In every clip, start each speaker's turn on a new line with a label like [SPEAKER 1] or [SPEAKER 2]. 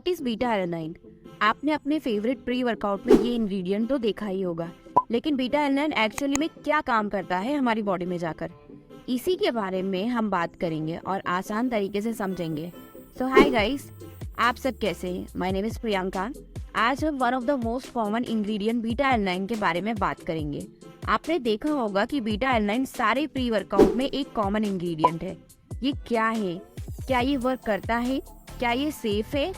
[SPEAKER 1] What is beta alanine? आपने अपने favourite pre workout में ये इंग्रेडिएंट तो देखा ही होगा, लेकिन बीटा एलानाइन एक्चुअली में क्या काम करता है हमारी बॉडी में जाकर, इसी के बारे में हम बात करेंगे और आसान तरीके से समझेंगे। सो हाय गाइस, आप सब कैसे हैं? My name is Priyanka. आज हम one of the most common ingredient beta alanine के बारे में बात करेंगे। आपने देखा होगा कि बीटा एलानाइन सारे प्री वर्कआउट में एक कॉमन इंग्रेडिएंट है। ये क्या है? क्या ये वर्क करता है? क्या ये सेफ है?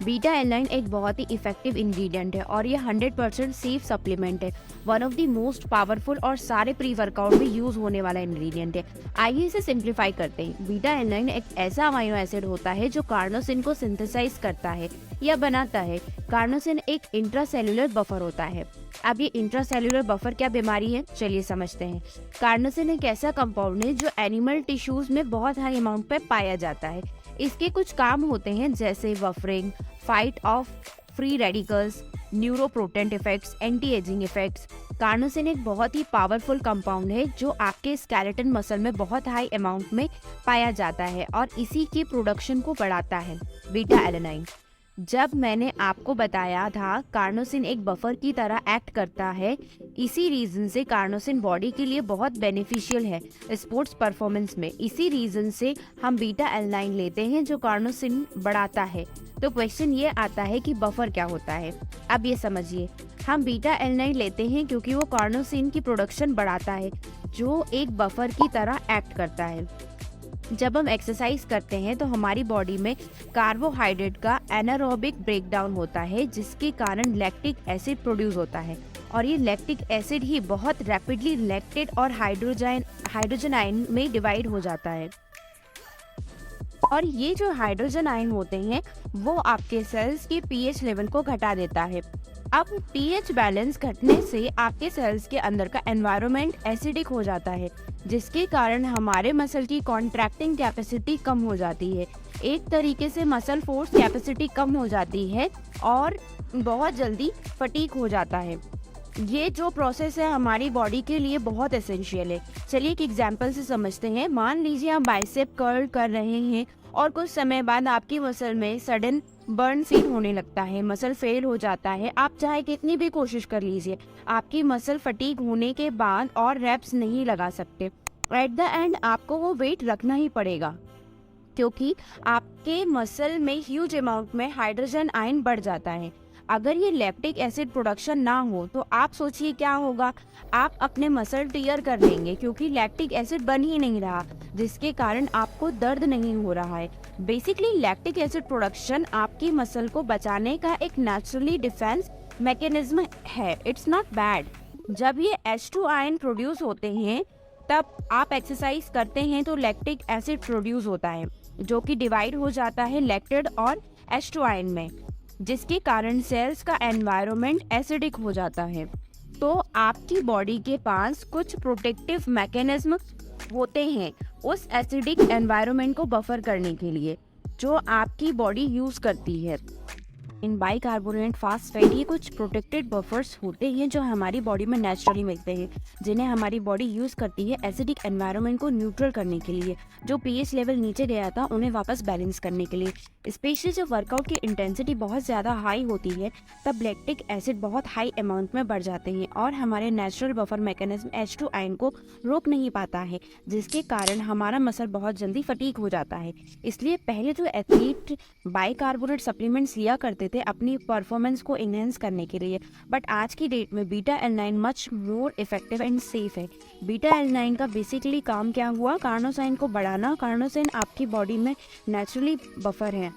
[SPEAKER 1] बीटा एलानाइन एक बहुत ही इफेक्टिव इंग्रेडिएंट है और ये 100% सेफ सप्लीमेंट है। One of the most powerful और सारे प्री वर्कआउट में यूज होने वाला इंग्रेडिएंट है। आइए इसे सिंप्लीफाई करते हैं। बीटा एलानाइन एक ऐसा अमाइनो एसिड होता है जो कार्नोसिन को सिंथेसाइज करता है या बनाता है। कार्नोसिन एक इंट्रासेल्युलर बफर होता है। अब ये इंट्रासेल्युलर बफर क्या बीमारी है, चलिए समझते हैं। कार्नोसिन एक ऐसा कंपाउंड है जो एनिमल टिश्यूज में बहुत हाई अमाउंट पे पाया जाता है। इसके कुछ काम होते हैं जैसे buffering, fight of free radicals, neuroprotect effects, anti ageing effects. Carnosine एक बहुत ही पावरफुल कंपाउंड है जो आपके स्केलेटन मसल में बहुत हाई अमाउंट में पाया जाता है और इसी की प्रोडक्शन को बढ़ाता है। बीटा एलानाइन, जब मैंने आपको बताया था कार्नोसिन एक बफर की तरह एक्ट करता है, इसी रीजन से कार्नोसिन बॉडी के लिए बहुत बेनिफिशियल है स्पोर्ट्स परफॉर्मेंस में। इसी रीजन से हम बीटा एलानाइन लेते हैं जो कार्नोसिन बढ़ाता है। तो क्वेश्चन ये आता है कि बफर क्या होता है। अब ये समझिए, हम बीटा एलानाइन लेते हैं क्योंकि वो कार्नोसिन की प्रोडक्शन बढ़ाता है जो एक बफर की तरह एक्ट करता है। जब हम एक्सरसाइज करते हैं तो हमारी बॉडी में कार्बोहाइड्रेट का एनारोबिक ब्रेकडाउन होता है जिसके कारण लैक्टिक एसिड प्रोड्यूस होता है और ये लैक्टिक एसिड ही बहुत रैपिडली लैक्टेट और हाइड्रोजन आयन में डिवाइड हो जाता है। और ये जो हाइड्रोजन आयन होते हैं वो आपके सेल्स के पीएच लेवल को घटा देता है। अब पीएच बैलेंस घटने से आपके सेल्स के अंदर का एनवायरनमेंट एसिडिक हो जाता है जिसके कारण हमारे मसल की कॉन्ट्रैक्टिंग कैपेसिटी कम हो जाती है। एक तरीके से मसल फोर्स कैपेसिटी कम हो जाती है और बहुत जल्दी फटीग हो जाता है। ये जो प्रोसेस है हमारी बॉडी के लिए बहुत एसेंशियल है। चलिए एक एग्जांपल से समझते हैं। मान लीजिए आप बाइसेप कर्ल कर रहे हैं और कुछ समय बाद आपकी मसल में सडन बर्न फील होने लगता है, मसल फेल हो जाता है। आप चाहे कितनी भी कोशिश कर लीजिए, आपकी मसल फटीग होने के बाद और रेप्स नहीं लगा सकते। एट द एंड आपको वो वेट रखना ही पड़ेगा क्योंकि आपके मसल में ह्यूज अमाउंट में हाइड्रोजन आयन बढ़ जाता है। अगर ये लैक्टिक एसिड प्रोडक्शन ना हो तो आप सोचिए क्या होगा। आप अपने मसल टीयर कर लेंगे क्योंकि लैक्टिक एसिड बन ही नहीं रहा जिसके कारण आपको दर्द नहीं हो रहा है। बेसिकली लैक्टिक एसिड प्रोडक्शन आपकी मसल को बचाने का एक नेचुरली डिफेंस मैकेनिज्म है। It's not bad. जब ये H2 आयन प्रोड्यूस होते हैं तब आप एक्सरसाइज करते हैं तो लैक्टिक एसिड प्रोड्यूस होता है जो कि डिवाइड हो जाता है लैक्टेट और H2 आयन में, जिसके कारण सेल्स का एनवायरनमेंट एसिडिक हो जाता है। तो आपकी बॉडी के पास कुछ प्रोटेक्टिव मैकेनिज्म होते हैं उस एसिडिक एनवायरनमेंट को बफर करने के लिए जो आपकी बॉडी यूज करती है। इन बाइकार्बोनेट फास्फेट ये कुछ प्रोटेक्टेड बफर्स होते हैं जो हमारी बॉडी में नेचुरली मिलते हैं जिन्हें हमारी बॉडी यूज़ करती है एसिडिक एनवायरनमेंट को न्यूट्रल करने के लिए। जो पीएच लेवल नीचे गया था उन्हें वापस बैलेंस करने के लिए। स्पेशली जब वर्कआउट की इंटेंसिटी बहुत ज़्यादा हाई होती है तब लैक्टिक एसिड बहुत हाई अमाउंट में बढ़ जाते हैं और हमारे natural buffer mechanism H2 ion को रोक नहीं पाता है जिसके कारण हमारा मसल बहुत जल्दी फटीग हो जाता है। इसलिए पहले जो एथलीट बाइकार्बोनेट सप्लीमेंट्स लिया करते थे अपनी परफॉर्मेंस को इनहेंस करने के लिए, बट आज की डेट में beta alanine much more effective and safe है। बीटा एलानाइन का बेसिकली काम क्या हुआ, कार्नोसाइन को बढ़ाना। कार्नोसाइन आपकी बॉडी में नेचुरली बफर है।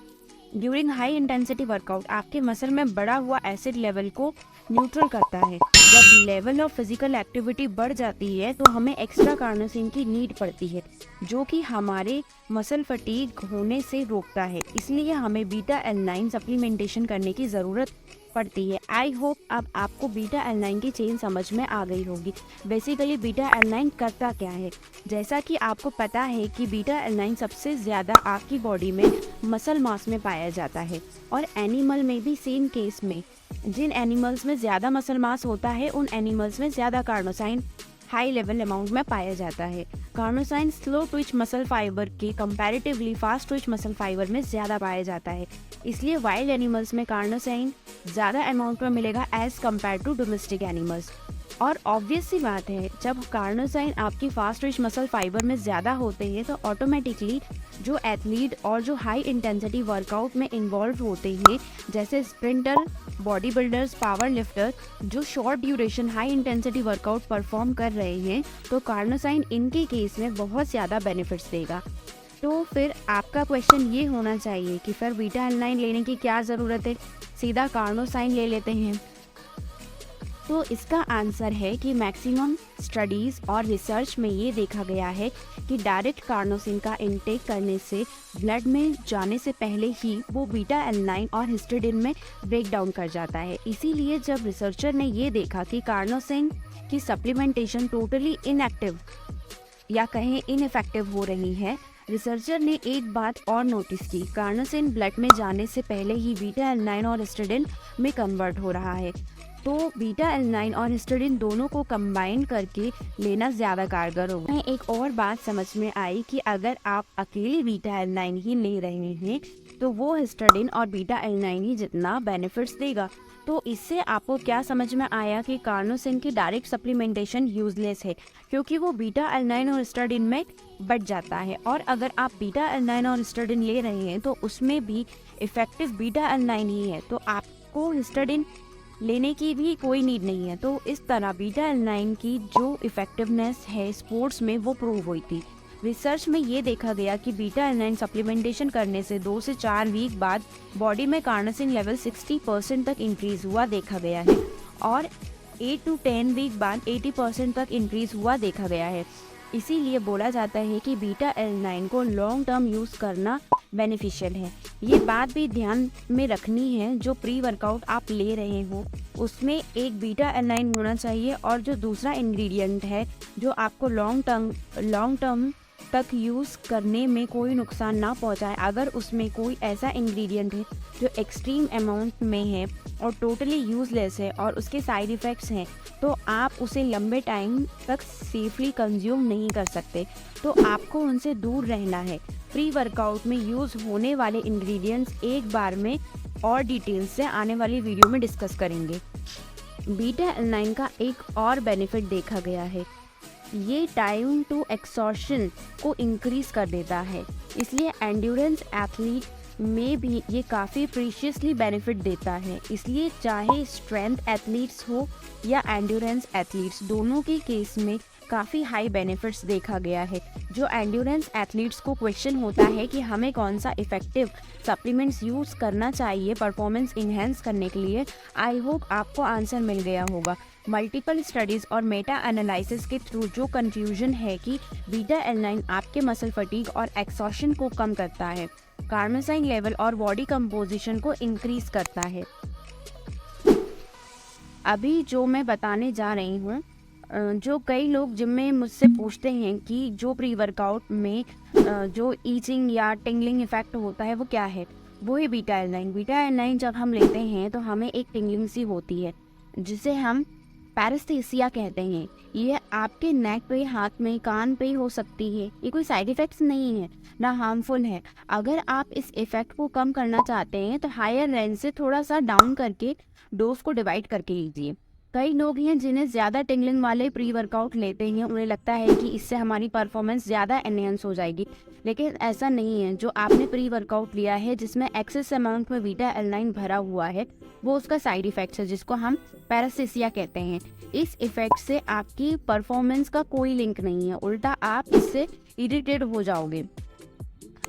[SPEAKER 1] ड्यूरिंग हाई इंटेंसिटी वर्कआउट आपके मसल में बढ़ा हुआ एसिड लेवल को न्यूट्रल करता है। जब लेवल ऑफ फिजिकल एक्टिविटी बढ़ जाती है तो हमें एक्स्ट्रा कार्नोसिन की नीड पड़ती है जो कि हमारे मसल फटीग होने से रोकता है। इसलिए हमें बीटा एलानाइन सप्लीमेंटेशन करने की ज़रूरत पड़ती है। आई होप अब आपको बीटा एलानाइन की चेन समझ में आ गई होगी। बेसिकली बीटा एलानाइन करता क्या है। जैसा कि आपको पता है कि बीटा एलानाइन सबसे ज़्यादा आपकी बॉडी में मसल मास में पाया जाता है और एनिमल में भी सेम केस में। जिन एनिमल्स में ज़्यादा मसल मास होता है उन एनिमल्स में ज़्यादा कार्नोसाइन हाई लेवल अमाउंट में पाया जाता है। कार्नोसाइन स्लो ट्विच मसल फाइबर के comparatively fast Twitch muscle fibre में ज़्यादा पाया जाता है, इसलिए वाइल्ड एनिमल्स में कार्नोसाइन ज़्यादा अमाउंट में मिलेगा as compared to domestic animals. और ऑब्वियस सी बात है, जब कार्नोसाइन आपकी फास्ट ट्विच मसल फाइबर में ज़्यादा होते हैं तो ऑटोमेटिकली जो एथलीट और जो हाई इंटेंसिटी वर्कआउट में इन्वॉल्व होते हैं, जैसे sprinter, body builders, power lifter, जो short duration high intensity workout perform कर रहे हैं, तो कार्नोसाइन इनके केस में बहुत ज़्यादा बेनिफिट्स देगा। तो फिर आपका क्वेश्चन ये होना चाहिए कि फिर बीटा एलानाइन लेने की क्या ज़रूरत है, सीधा कार्नोसाइन ले लेते हैं। तो इसका आंसर है कि मैक्सिमम स्टडीज़ और रिसर्च में ये देखा गया है कि डायरेक्ट कार्नोसिन का इनटेक करने से ब्लड में जाने से पहले ही वो बीटा एलानाइन और हिस्टिडाइन में ब्रेक डाउन कर जाता है। इसीलिए जब रिसर्चर ने ये देखा कि कार्नोसिन की सप्लीमेंटेशन टोटली इनएक्टिव या कहें इनइफेक्टिव हो रही है, रिसर्चर ने एक बात और नोटिस की, कार्नोसिन ब्लड में जाने से पहले ही बीटा एलानाइन और हिस्टिडाइन में कन्वर्ट हो रहा है। तो बीटा एलानाइन और हिस्टिडाइन दोनों को कंबाइन करके लेना ज़्यादा कारगर होगा। एक और बात समझ में आई कि अगर आप अकेले बीटा एलानाइन ही ले रहे हैं तो वो हिस्टिडाइन और बीटा एलानाइन ही जितना बेनिफिट्स देगा। तो इससे आपको क्या समझ में आया कि कार्नोसिन की डायरेक्ट सप्लीमेंटेशन यूजलेस है, क्योंकि वो बीटा एलानाइन और हिस्टिडाइन में बट जाता है। और अगर आप बीटा एलानाइन और हिस्टिडाइन ले रहे हैं तो उसमें भी इफेक्टिव बीटा एलानाइन ही है, तो आपको हिस्टिडाइन लेने की भी कोई नीड नहीं है। तो इस तरह बीटा एलानाइन की जो इफेक्टिवनेस है स्पोर्ट्स में वो प्रूव हुई थी। रिसर्च में ये देखा गया कि बीटा एलानाइन सप्लीमेंटेशन करने से 2 से 4 वीक बाद बॉडी में कार्नोसिन लेवल 60% तक इंक्रीज हुआ देखा गया है और 8 to 10 वीक बाद 80% तक इंक्रीज हुआ देखा गया है। इसीलिए बोला जाता है कि बीटा एलानाइन को लॉन्ग टर्म यूज़ करना बेनिफिशियल है। ये बात भी ध्यान में रखनी है, जो प्री वर्कआउट आप ले रहे हो उसमें एक बीटा एलानाइन होना चाहिए और जो दूसरा इंग्रेडिएंट है जो आपको लॉन्ग टर्म तक यूज़ करने में कोई नुकसान ना पहुंचाए। अगर उसमें कोई ऐसा इंग्रेडिएंट है जो एक्सट्रीम अमाउंट में है और टोटली यूज़लेस है और उसके साइड इफ़ेक्ट्स हैं, तो आप उसे लंबे टाइम तक सेफली कंज्यूम नहीं कर सकते। तो आपको उनसे दूर रहना है। प्री वर्कआउट में यूज़ होने वाले इंग्रेडिएंट्स एक बार में और डिटेल्स से आने वाली वीडियो में डिस्कस करेंगे। बीटा एलानाइन का एक और बेनिफिट देखा गया है, ये टाइम टू एक्सॉर्शन को इंक्रीज कर देता है, इसलिए एंड्योरेंस एथलीट में भी ये काफ़ी प्रीशियसली बेनिफिट देता है। इसलिए चाहे स्ट्रेंथ एथलीट्स हो या एंड्योरेंस एथलीट्स, दोनों के केस में काफ़ी हाई बेनिफिट्स देखा गया है। जो एंड्योरेंस एथलीट्स को क्वेश्चन होता है कि हमें कौन सा इफेक्टिव सप्लीमेंट्स यूज़ करना चाहिए परफॉर्मेंस इन्हेंस करने के लिए, आई होप आपको आंसर मिल गया होगा। मल्टीपल स्टडीज़ और मेटा एनालिसिस के थ्रू जो कंफ्यूजन है कि बीटा एलानाइन आपके मसल फटीग और एक्सॉशन को कम करता है, कार्नोसाइन लेवल और बॉडी कंपोजिशन को इंक्रीज करता है। अभी जो मैं बताने जा रही हूँ, जो कई लोग जिम में मुझसे पूछते हैं कि जो प्री वर्कआउट में जो ईचिंग या टिंगलिंग इफेक्ट होता है वो क्या है, वो है बीटा एलानाइन। बीटा एलानाइन जब हम लेते हैं तो हमें एक टिंगलिंग सी होती है जिसे हम पैरेस्थेसिया कहते हैं। ये आपके नेक पे, हाथ में, कान पे हो सकती है। ये कोई साइड इफ़ेक्ट्स नहीं है, ना हार्मफुल है। अगर आप इस इफ़ेक्ट को कम करना चाहते हैं तो हायर रेंज से थोड़ा सा डाउन करके डोज को डिवाइड करके लीजिए। कई लोग हैं जिन्हें ज़्यादा टिंगलिंग वाले प्री वर्कआउट लेते हैं, उन्हें लगता है कि इससे हमारी परफॉर्मेंस ज़्यादा एनहेंस हो जाएगी, लेकिन ऐसा नहीं है। जो आपने प्री वर्कआउट लिया है जिसमें एक्सेस अमाउंट में बीटा एलानाइन भरा हुआ है, वो उसका साइड इफ़ेक्ट्स है जिसको हम पैरेस्थेसिया कहते हैं। इस इफ़ेक्ट से आपकी परफॉर्मेंस का कोई लिंक नहीं है, उल्टा आप इससे इरिटेट हो जाओगे।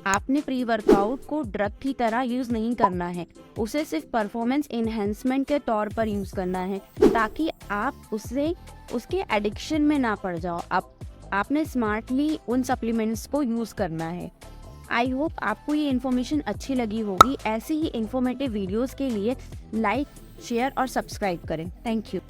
[SPEAKER 1] आपने प्री वर्कआउट को ड्रग की तरह यूज़ नहीं करना है, उसे सिर्फ परफॉर्मेंस इन्हेंसमेंट के तौर पर यूज़ करना है ताकि आप उसके एडिक्शन में ना पड़ जाओ। आपने स्मार्टली उन सप्लीमेंट्स को यूज़ करना है। आई होप आपको ये इन्फॉर्मेशन अच्छी लगी होगी। ऐसे ही इन्फॉर्मेटिव वीडियोज़ के लिए लाइक, शेयर और सब्सक्राइब करें। Thank you.